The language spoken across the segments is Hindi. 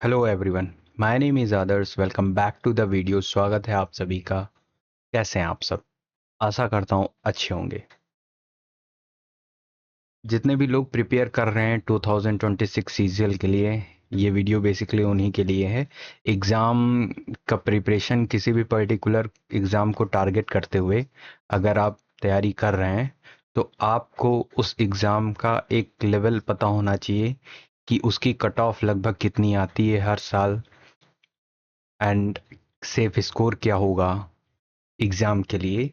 Hello everyone, my name is Adarsh. Welcome back to the video. स्वागत है आप सभी का। कैसे हैं आप सब? आशा करता हूँ अच्छे होंगे। जितने भी लोग प्रिपेयर कर रहे हैं 2026 सीजीएल के लिए, ये वीडियो बेसिकली उन्हीं के लिए है। एग्ज़ाम का प्रिपरेशन, किसी भी पर्टिकुलर एग्ज़ाम को टारगेट करते हुए अगर आप तैयारी कर रहे हैं तो आपको उस एग्ज़ाम का एक लेवल पता होना चाहिए कि उसकी कट ऑफ लगभग कितनी आती है हर साल, एंड सेफ स्कोर क्या होगा एग्ज़ाम के लिए,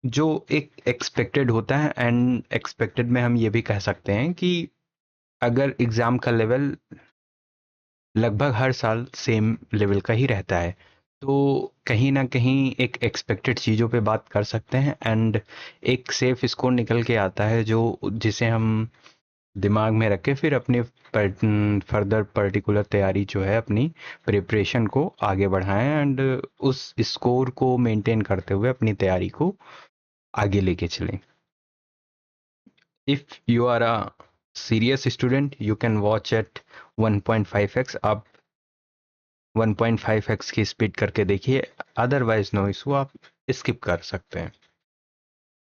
जो एक एक्सपेक्टेड होता है। एंड एक्सपेक्टेड में हम ये भी कह सकते हैं कि अगर एग्ज़ाम का लेवल लगभग हर साल सेम लेवल का ही रहता है तो कहीं ना कहीं एक एक्सपेक्टेड चीज़ों पे बात कर सकते हैं, एंड एक सेफ स्कोर निकल के आता है जो जिसे हम दिमाग में रख के फिर अपने फर्दर पर्टिकुलर तैयारी जो है, अपनी प्रिपरेशन को आगे बढ़ाएं एंड उस स्कोर को मेंटेन करते हुए अपनी तैयारी को आगे लेके चलें। If you are a serious student you can watch at 1.5x। आप 1.5x की स्पीड करके देखिए, अदरवाइज नो इशू, आप स्किप कर सकते हैं।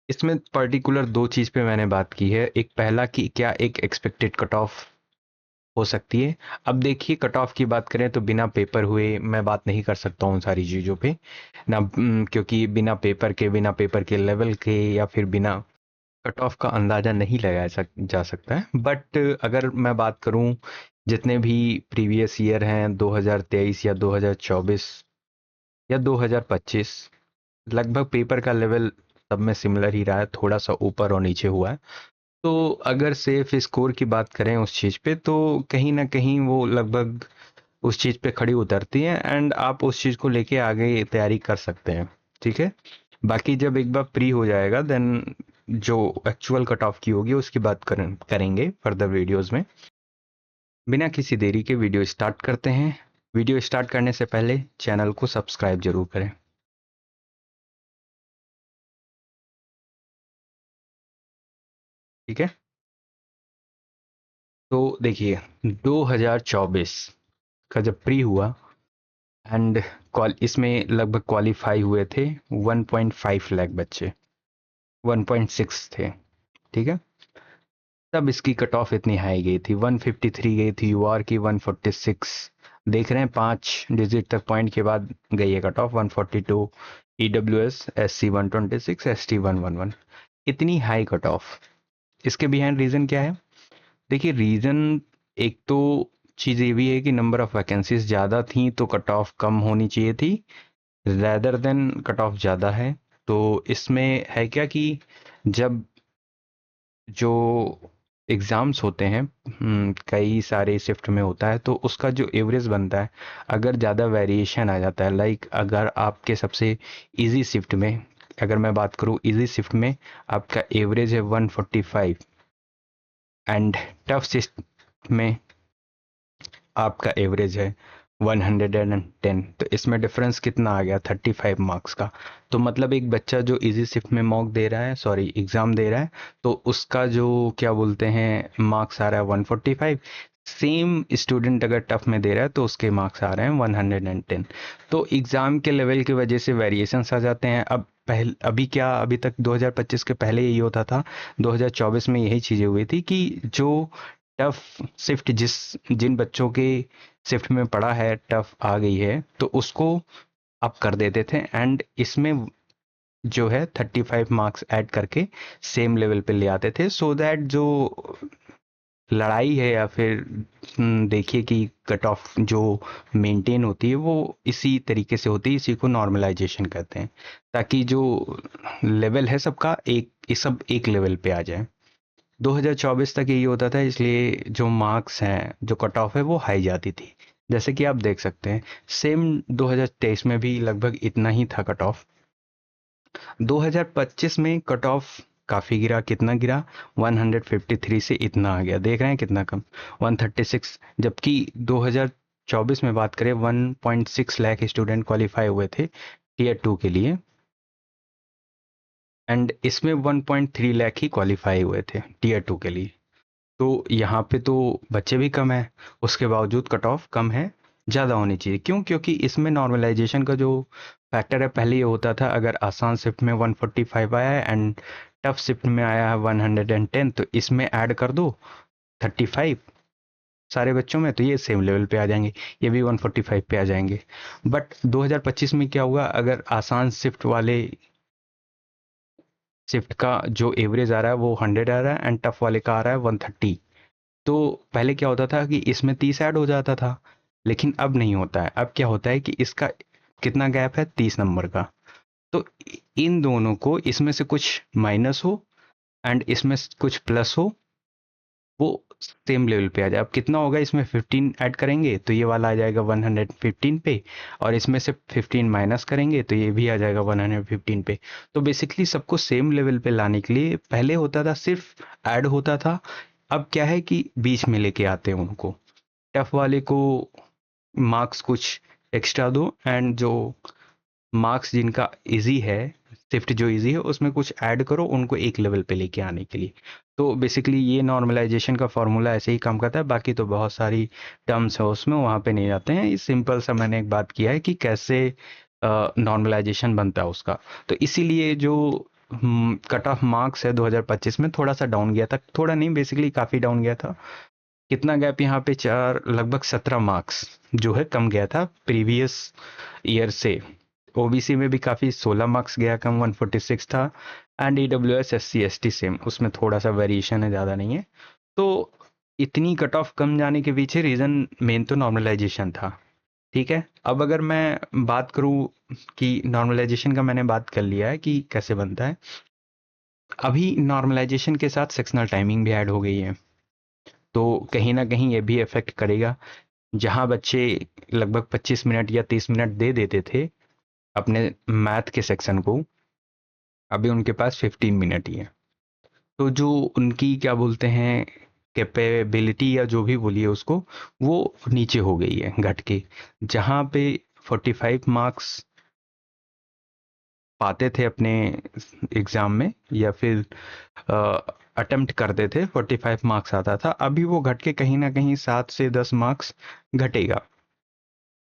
इसमें पर्टिकुलर दो चीज़ पे मैंने बात की है। एक पहला कि क्या एक एक्सपेक्टेड कट ऑफ हो सकती है। अब देखिए, कट ऑफ की बात करें तो बिना पेपर हुए मैं बात नहीं कर सकता हूँ सारी चीज़ों पे ना, क्योंकि बिना पेपर के लेवल के या फिर बिना कट ऑफ का अंदाज़ा नहीं लगाया जा सकता है। बट अगर मैं बात करूँ जितने भी प्रीवियस ईयर हैं, 2023 या 2024 या 2025, लगभग पेपर का लेवल सब में सिमिलर ही रहा है, थोड़ा सा ऊपर और नीचे हुआ है। तो अगर सेफ स्कोर की बात करें उस चीज़ पे तो कहीं ना कहीं वो लगभग उस चीज़ पे खड़ी उतरती है, एंड आप उस चीज़ को लेके आगे तैयारी कर सकते हैं। ठीक है, बाकी जब एक बार प्री हो जाएगा देन जो एक्चुअल कट ऑफ की होगी उसकी बात करेंगे फर्दर वीडियोस में। बिना किसी देरी के वीडियो स्टार्ट करते हैं। वीडियो स्टार्ट करने से पहले चैनल को सब्सक्राइब जरूर करें। ठीक है, तो देखिए 2024 का जब प्री हुआ एंड इसमें लगभग क्वालिफाई हुए थे 1.5 लाख बच्चे, 1.6 थे। ठीक है, तब इसकी कट ऑफ इतनी हाई गई थी, 153 गई थी, यूआर की 146। देख रहे हैं 5 डिजिट तक पॉइंट के बाद गई है cut off 142। EWS SC 126, ST 111। इतनी हाई कट ऑफ, इसके बिहाइंड रीजन क्या है? देखिए रीजन, एक तो चीज़ ये भी है कि नंबर ऑफ वैकेंसीज ज़्यादा थी तो कट ऑफ कम होनी चाहिए थी, रैदर देन कट ऑफ ज़्यादा है। तो इसमें है क्या कि जब जो एग्ज़ाम्स होते हैं, कई सारे शिफ्ट में होता है, तो उसका जो एवरेज बनता है, अगर ज़्यादा वेरिएशन आ जाता है, लाइक अगर आपके सबसे इजी शिफ्ट में, अगर मैं बात करूँ इजी शिफ्ट में आपका एवरेज है 145 एंड टफ शिफ्ट में आपका एवरेज है 110, तो इसमें डिफरेंस कितना आ गया? 35 मार्क्स का। तो मतलब एक बच्चा जो इजी शिफ्ट में मॉक दे रहा है, सॉरी एग्जाम दे रहा है, तो उसका जो क्या बोलते हैं मार्क्स आ रहा है 145। सेम स्टूडेंट अगर टफ में दे रहा है तो उसके मार्क्स आ रहे हैं 110। तो एग्जाम के लेवल की वजह से वेरिएशंस आ जाते हैं। अब पहले अभी क्या, अभी तक 2025 के पहले यही होता था, 2024 में यही चीज़ें हुई थी कि जो टफ शिफ्ट जिन बच्चों के शिफ्ट में पड़ा है, टफ आ गई है, तो उसको आप कर देते थे, एंड इसमें जो है 35 मार्क्स ऐड करके सेम लेवल पे ले आते थे, सो दैट जो लड़ाई है या फिर देखिए कि कट ऑफ जो मेंटेन होती है वो इसी तरीके से होती है, इसी को नॉर्मलाइजेशन कहते हैं, ताकि जो लेवल है सबका एक, ये सब एक लेवल पे आ जाए। 2024 तक यही होता था, इसलिए जो मार्क्स हैं, जो कट ऑफ है वो हाई जाती थी। जैसे कि आप देख सकते हैं सेम 2023 में भी लगभग इतना ही था कट ऑफ। 2025 में कट ऑफ काफ़ी गिरा, कितना गिरा? 153 से इतना आ गया, देख रहे हैं कितना कम, 136। जबकि 2024 में बात करें 1.6 लाख स्टूडेंट क्वालिफाई हुए थे टीयर 2 के लिए, एंड इसमें 1.3 लाख ही क्वालिफाई हुए थे टीयर 2 के लिए। तो यहाँ पे तो बच्चे भी कम हैं, उसके बावजूद कट ऑफ कम है, ज़्यादा होनी चाहिए। क्यों? क्योंकि इसमें नॉर्मलाइजेशन का जो फैक्टर है, पहले ये होता था अगर आसान शिफ्ट में 145 आया है एंड टफ शिफ्ट में आया है 110, तो इसमें ऐड कर दो 35 सारे बच्चों में, तो ये सेम लेवल पे आ जाएंगे, ये भी 145 पे आ जाएंगे। बट 2025 में क्या हुआ, अगर आसान शिफ्ट का जो एवरेज आ रहा है वो 100 आ रहा है एंड टफ वाले का आ रहा है 130, तो पहले क्या होता था कि इसमें 30 ऐड हो जाता था, लेकिन अब नहीं होता है। अब क्या होता है कि इसका कितना गैप है, 30 नंबर का। तो इन दोनों को, इसमें से कुछ माइनस हो एंड इसमें कुछ प्लस हो, वो सेम लेवल पे आ जाए। अब कितना होगा, इसमें 15 ऐड करेंगे तो ये वाला आ जाएगा 115 पे, और इसमें से 15 माइनस करेंगे तो ये भी आ जाएगा 115 पे। तो बेसिकली सबको सेम लेवल पे लाने के लिए पहले होता था सिर्फ ऐड होता था, अब क्या है कि बीच में लेके आते हैं उनको। टफ वाले को मार्क्स कुछ एक्स्ट्रा दो एंड जो मार्क्स जिनका इजी है, शिफ्ट जो इजी है उसमें कुछ ऐड करो उनको एक लेवल पे लेके आने के लिए। तो बेसिकली ये नॉर्मलाइजेशन का फॉर्मूला ऐसे ही काम करता है। बाकी तो बहुत सारी टर्म्स है उसमें, वहाँ पे नहीं जाते हैं। इस सिंपल सा मैंने एक बात किया है कि कैसे नॉर्मलाइजेशन बनता है उसका। तो इसीलिए जो कट ऑफ मार्क्स है 2025 में थोड़ा सा डाउन गया था, थोड़ा नहीं बेसिकली काफ़ी डाउन गया था। कितना गैप यहाँ पे, चार लगभग 17 मार्क्स जो है कम गया था प्रीवियस ईयर से। ओबीसी में भी काफ़ी 16 मार्क्स गया कम, 146 था। And EWS SC ST same, उसमें थोड़ा सा वेरिएशन है, ज़्यादा नहीं है। तो इतनी कट ऑफ कम जाने के पीछे रीज़न मेन तो नॉर्मलाइजेशन था। ठीक है, अब अगर मैं बात करूँ कि नॉर्मलाइजेशन का मैंने बात कर लिया है कि कैसे बनता है। अभी नॉर्मलाइजेशन के साथ सेक्शनल टाइमिंग भी ऐड हो गई है, तो कहीं ना कहीं ये भी इफेक्ट करेगा। जहाँ बच्चे लगभग 25 मिनट या 30 मिनट दे देते थे अपने मैथ के सेक्शन को, अभी उनके पास 15 मिनट ही है। तो जो उनकी क्या बोलते हैं कैपेबिलिटी या जो भी बोलिए उसको, वो नीचे हो गई है घट के। जहाँ पे 45 मार्क्स पाते थे अपने एग्जाम में या फिर अटेम्प्ट करते थे, 45 मार्क्स आता था, अभी वो घट के कहीं ना कहीं 7 से 10 मार्क्स घटेगा,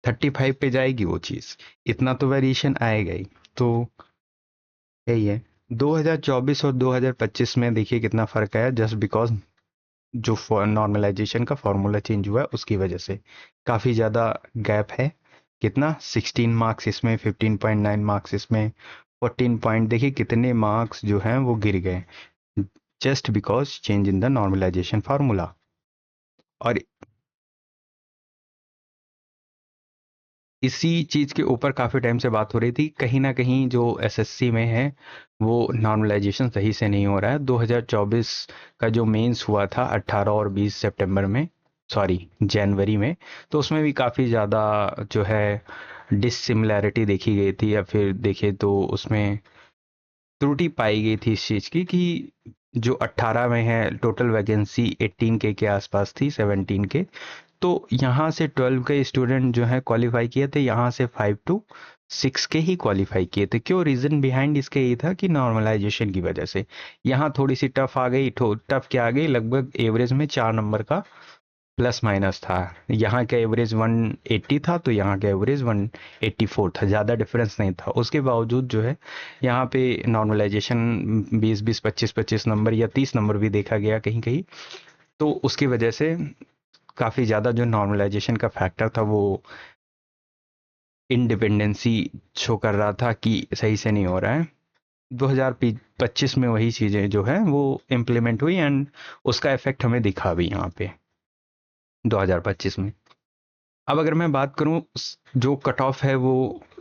35 पे जाएगी वो चीज़। इतना तो वेरिएशन आएगा ही। तो यही है। 2024 और 2025 में देखिए कितना फ़र्क आया, जस्ट बिकॉज जो नॉर्मलाइजेशन का फॉर्मूला चेंज हुआ है उसकी वजह से काफ़ी ज़्यादा गैप है। कितना, 16 मार्क्स इसमें, 15.9 मार्क्स इसमें, 14 पॉइंट, देखिए कितने मार्क्स जो हैं वो गिर गए just because change in the normalization formula. और इसी चीज़ के ऊपर काफ़ी टाइम से बात हो रही थी, कहीं ना कहीं जो एसएससी में है वो नॉर्मलाइजेशन सही से नहीं हो रहा है। 2024 का जो मेंस हुआ था 18 और 20 सितंबर में, सॉरी जनवरी में, तो उसमें भी काफ़ी ज़्यादा जो है डिसिमिलैरिटी देखी गई थी, या फिर देखे तो उसमें त्रुटि पाई गई थी इस चीज़ की कि जो 18 में है टोटल वैकेंसी 18 के आसपास थी, 17 के। तो यहाँ से 12 के स्टूडेंट जो है क्वालिफाई किए थे, यहाँ से 5 to 6 के ही क्वालिफाई किए थे। क्यों, रीज़न बिहाइंड इसके ये था कि नॉर्मलाइजेशन की वजह से यहाँ थोड़ी सी टफ आ गई। टफ क्या आ गई, लगभग एवरेज में 4 नंबर का प्लस माइनस था। यहाँ का एवरेज 180 था तो यहाँ का एवरेज 184 था, ज़्यादा डिफरेंस नहीं था। उसके बावजूद जो है यहाँ पे नॉर्मलाइजेशन 20-20, 25-25 नंबर या 30 नंबर भी देखा गया कहीं कहीं। तो उसकी वजह से काफ़ी ज़्यादा जो नॉर्मलाइजेशन का फैक्टर था वो इंडिपेंडेंसी शो कर रहा था कि सही से नहीं हो रहा है। 2025 में वही चीज़ें जो है वो इम्प्लीमेंट हुई एंड उसका इफेक्ट हमें दिखा भी यहाँ पे 2025 में। अब अगर मैं बात करूं जो कट ऑफ है वो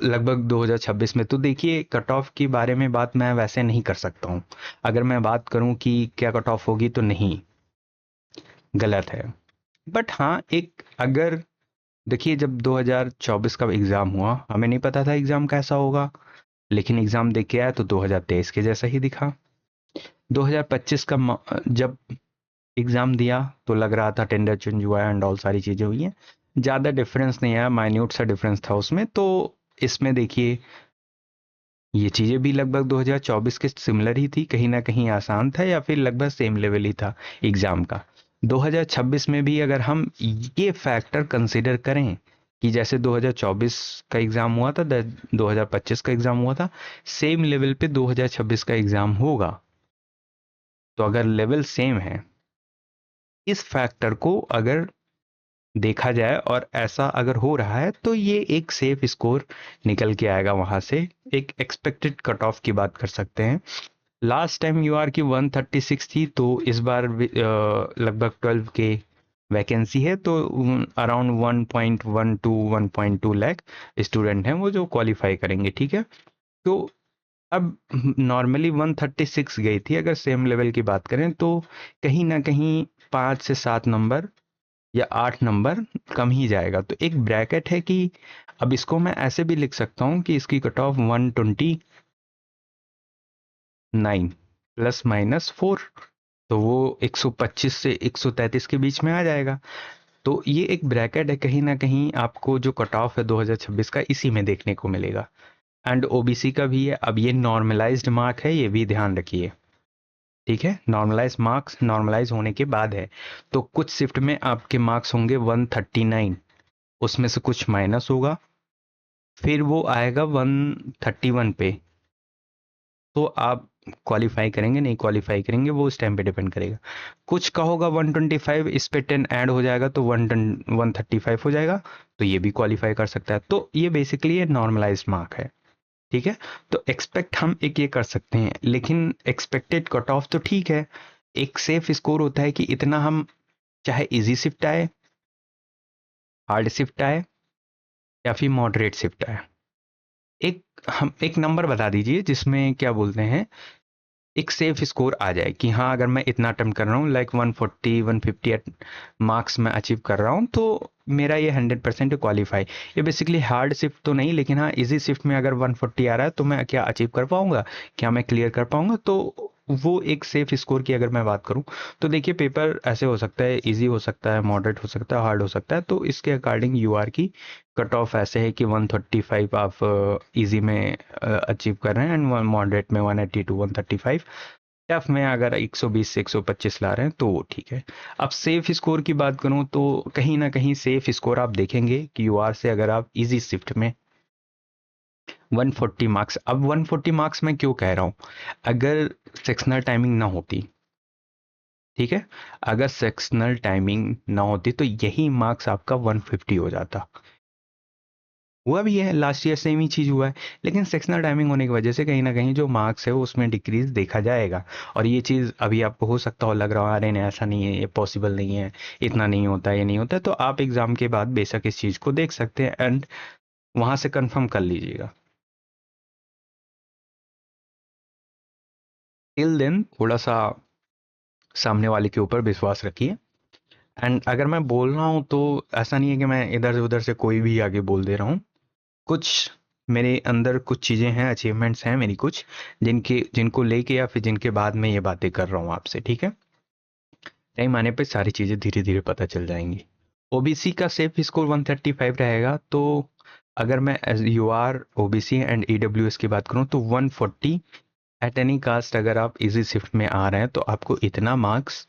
लगभग 2026 में, तो देखिए कट ऑफ के बारे में बात मैं वैसे नहीं कर सकता हूं। अगर मैं बात करूं कि क्या कट ऑफ होगी तो नहीं, गलत है। बट हाँ, एक अगर देखिए जब 2024 का एग्ज़ाम हुआ हमें नहीं पता था एग्ज़ाम कैसा होगा, लेकिन एग्ज़ाम देख के आया तो 2023 के जैसा ही दिखा। 2025 का जब एग्ज़ाम दिया तो लग रहा था टेंडर चेंज हुआ है एंड ऑल सारी चीज़ें हुई हैं, ज़्यादा डिफरेंस नहीं आया, माइन्यूट सा डिफरेंस था उसमें। तो इसमें देखिए ये चीज़ें भी लगभग 2024 के सिमिलर ही थी, कहीं ना कहीं आसान था या फिर लगभग सेम लेवल ही था एग्ज़ाम का। 2026 में भी अगर हम ये फैक्टर कंसिडर करें कि जैसे 2024 का एग्ज़ाम हुआ था, 2025 का एग्ज़ाम हुआ था, सेम लेवल पे 2026 का एग्ज़ाम होगा। तो अगर लेवल सेम है, इस फैक्टर को अगर देखा जाए और ऐसा अगर हो रहा है, तो ये एक सेफ स्कोर निकल के आएगा वहां से। एक एक्सपेक्टेड कट ऑफ की बात कर सकते हैं। लास्ट टाइम यूआर की 136 थी, तो इस बार लगभग 12 के वैकेंसी है, तो अराउंड 1.1 टू 1.2 लाख स्टूडेंट हैं वो जो क्वालिफाई करेंगे, ठीक है। तो अब नॉर्मली 136 गई थी, अगर सेम लेवल की बात करें तो कहीं ना कहीं 5 से 7 नंबर या 8 नंबर कम ही जाएगा। तो एक ब्रैकेट है कि अब इसको मैं ऐसे भी लिख सकता हूँ कि इसकी कट ऑफ 129 ±4, तो वो 125 से 133 के बीच में आ जाएगा। तो ये एक ब्रैकेट है, कहीं ना कहीं आपको जो कट ऑफ है 2026 का इसी में देखने को मिलेगा। एंड ओबीसी का भी है। अब ये नॉर्मलाइज्ड मार्क है, ये भी ध्यान रखिए, ठीक है। नॉर्मलाइज मार्क्स नॉर्मलाइज होने के बाद है, तो कुछ शिफ्ट में आपके मार्क्स होंगे 139, उसमें से कुछ माइनस होगा, फिर वो आएगा 131 पे। तो आप क्वालिफाई करेंगे नहीं क्वालिफाई करेंगे वो उस टाइम पे डिपेंड करेगा। कुछ का होगा 125, इस पे 10 ऐड हो जाएगा तो 135 हो जाएगा, तो ये भी क्वालिफाई कर सकता है। तो ये बेसिकली ये नॉर्मलाइज मार्क है, ठीक है। तो एक्सपेक्ट हम एक ये कर सकते हैं, लेकिन एक्सपेक्टेड कट ऑफ तो ठीक है। एक सेफ स्कोर होता है कि इतना हम, चाहे इजी शिफ्ट आए, हार्ड शिफ्ट आए, या फिर मॉडरेट शिफ्ट आए, एक हम एक नंबर बता दीजिए जिसमें क्या बोलते हैं एक सेफ स्कोर आ जाए कि हाँ अगर मैं इतना अटेम्प्ट कर रहा हूँ, लाइक 140 150 मार्क्स में अचीव कर रहा हूँ, तो मेरा ये 100% क्वालिफाई। ये बेसिकली हार्ड शिफ्ट तो नहीं, लेकिन हाँ इजी शिफ्ट में अगर 140 आ रहा है तो मैं क्या अचीव कर पाऊंगा, क्या मैं क्लियर कर पाऊंगा। तो वो एक सेफ स्कोर की अगर मैं बात करूं, तो देखिए पेपर ऐसे हो सकता है, इजी हो सकता है, मॉडरेट हो सकता है, हार्ड हो सकता है। तो इसके अकॉर्डिंग यूआर की कट ऑफ ऐसे है कि 135 आप इजी में अचीव कर रहे हैं, एंड मॉडरेट में 180 टू 135, टफ में अगर 120 से 125 ला रहे हैं तो वो ठीक है। अब सेफ स्कोर की बात करूं तो कहीं ना कहीं सेफ स्कोर आप देखेंगे कि यूआर से अगर आप इजी शिफ्ट में 140 मार्क्स, अब 140 मार्क्स मैं क्यों कह रहा हूं, अगर सेक्शनल टाइमिंग ना होती, ठीक है, अगर सेक्शनल टाइमिंग ना होती तो यही मार्क्स आपका 150 हो जाता। हुआ भी है, लास्ट ईयर सेम ही चीज हुआ है, लेकिन सेक्शनल टाइमिंग होने की वजह से कहीं ना कहीं जो मार्क्स है उसमें डिक्रीज देखा जाएगा। और ये चीज अभी आपको हो सकता हो लग रहा हो अरे नहीं ऐसा नहीं है, ये पॉसिबल नहीं है, इतना नहीं होता, ये नहीं होता, तो आप एग्जाम के बाद बेशक इस चीज को देख सकते हैं एंड वहां से कंफर्म कर लीजिएगा। टिल देन थोड़ा सा सामने वाले के ऊपर विश्वास रखिए। एंड अगर मैं बोल रहा हूँ तो ऐसा नहीं है कि मैं इधर से उधर से कोई भी आगे बोल दे रहा हूँ। कुछ मेरे अंदर कुछ चीज़ें हैं, अचीवमेंट्स हैं मेरी कुछ, जिनको लेके या फिर जिनके बाद मैं ये बातें कर रहा हूँ आपसे, ठीक है। टाइम आने पे सारी चीज़ें धीरे धीरे पता चल जाएंगी। ओबीसी का सेफ स्कोर 135 रहेगा, तो अगर मैं as you are OBC and EWS की बात करूँ तो 140 एट एनी कास्ट अगर आप इजी शिफ्ट में आ रहे हैं तो आपको इतना मार्क्स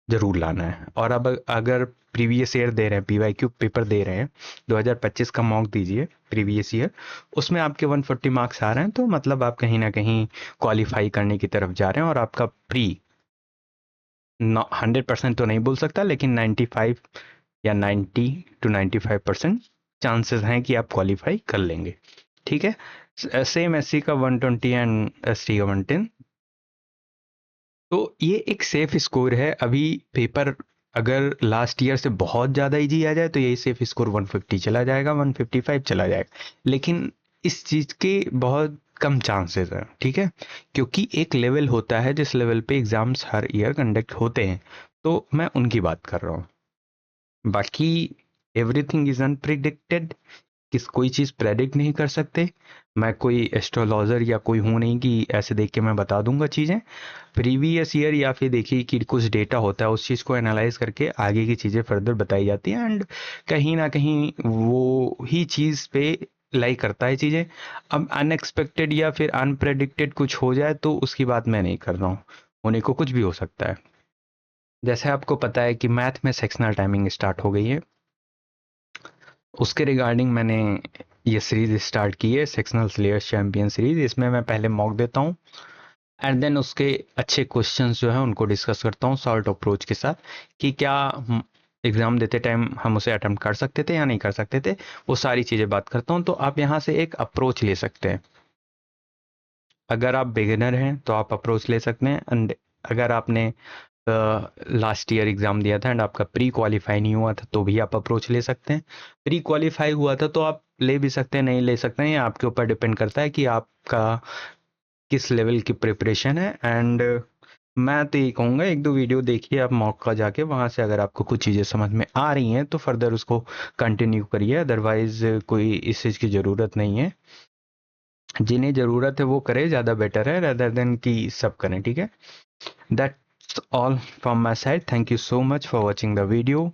जरूर लाना है। और अब अगर प्रीवियस ईयर दे रहे हैं, पीवाईक्यू पेपर दे रहे हैं, 2025 का मॉक दीजिए प्रीवियस ईयर, उसमें आपके 140 मार्क्स आ रहे हैं, तो मतलब आप कहीं ना कहीं क्वालिफाई करने की तरफ जा रहे हैं। और आपका प्री 100% तो नहीं बोल सकता, लेकिन 95 या 90 to 95% चांसेस हैं कि आप क्वालिफाई कर लेंगे, ठीक है। सेम एससी का 120 एंड एसटी का 110। तो ये एक सेफ स्कोर है। अभी पेपर अगर लास्ट ईयर से बहुत ज़्यादा इजी आ जाए तो यही सेफ स्कोर 150 चला जाएगा, 155 चला जाएगा, लेकिन इस चीज़ के बहुत कम चांसेस हैं, ठीक है। क्योंकि एक लेवल होता है जिस लेवल पे एग्जाम्स हर ईयर कंडक्ट होते हैं, तो मैं उनकी बात कर रहा हूँ। बाकी एवरीथिंग इज अनप्रिडिक्टेड, कोई चीज़ प्रेडिक्ट नहीं कर सकते। मैं कोई एस्ट्रोलॉजर या कोई हूँ नहीं कि ऐसे देख के मैं बता दूंगा चीज़ें। प्रीवियस ईयर या फिर देखिए कि कुछ डेटा होता है, उस चीज़ को एनालाइज करके आगे की चीज़ें फर्दर बताई जाती हैं, एंड कहीं ना कहीं वो ही चीज़ पे लाई करता है चीज़ें। अब अनएक्सपेक्टेड या फिर अनप्रेडिक्टेड कुछ हो जाए तो उसकी बात मैं नहीं कर रहा हूँ, होने को कुछ भी हो सकता है। जैसे आपको पता है कि मैथ में सेक्शनल टाइमिंग स्टार्ट हो गई है, उसके रिगार्डिंग मैंने ये सीरीज स्टार्ट की है, सेक्शनल स्लेयर्स चैंपियन सीरीज। इसमें मैं पहले मॉक देता हूँ एंड देन उसके अच्छे क्वेश्चंस जो है उनको डिस्कस करता हूँ सॉर्ट अप्रोच के साथ, कि क्या एग्जाम देते टाइम हम उसे अटेम्प्ट कर सकते थे या नहीं कर सकते थे, वो सारी चीज़ें बात करता हूँ। तो आप यहाँ से एक अप्रोच ले सकते हैं। अगर आप बिगिनर हैं तो आप अप्रोच ले सकते हैं, एंड अगर आपने लास्ट ईयर एग्जाम दिया था एंड आपका प्री क्वालिफाई नहीं हुआ था तो भी आप अप्रोच ले सकते हैं। प्री क्वालिफाई हुआ था तो आप ले भी सकते हैं, नहीं ले सकते हैं, ये आपके ऊपर डिपेंड करता है कि आपका किस लेवल की प्रिपरेशन है। एंड मैं तो ये कहूँगा एक दो वीडियो देखिए आप मॉक का जाके, वहाँ से अगर आपको कुछ चीज़ें समझ में आ रही हैं तो फर्दर उसको कंटिन्यू करिए, अदरवाइज कोई इस चीज़ की ज़रूरत नहीं है। जिन्हें ज़रूरत है वो करे, ज़्यादा बेटर है रेदर देन कि सब करें, ठीक है। That's all from my side. Thank you so much for watching the video.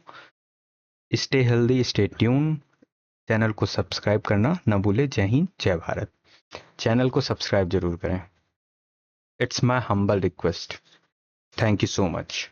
Stay healthy, stay tune. Channel को सब्सक्राइब करना ना भूले। जय हिंद, जय भारत। चैनल को सब्सक्राइब जरूर करें, it's my humble request. Thank you so much.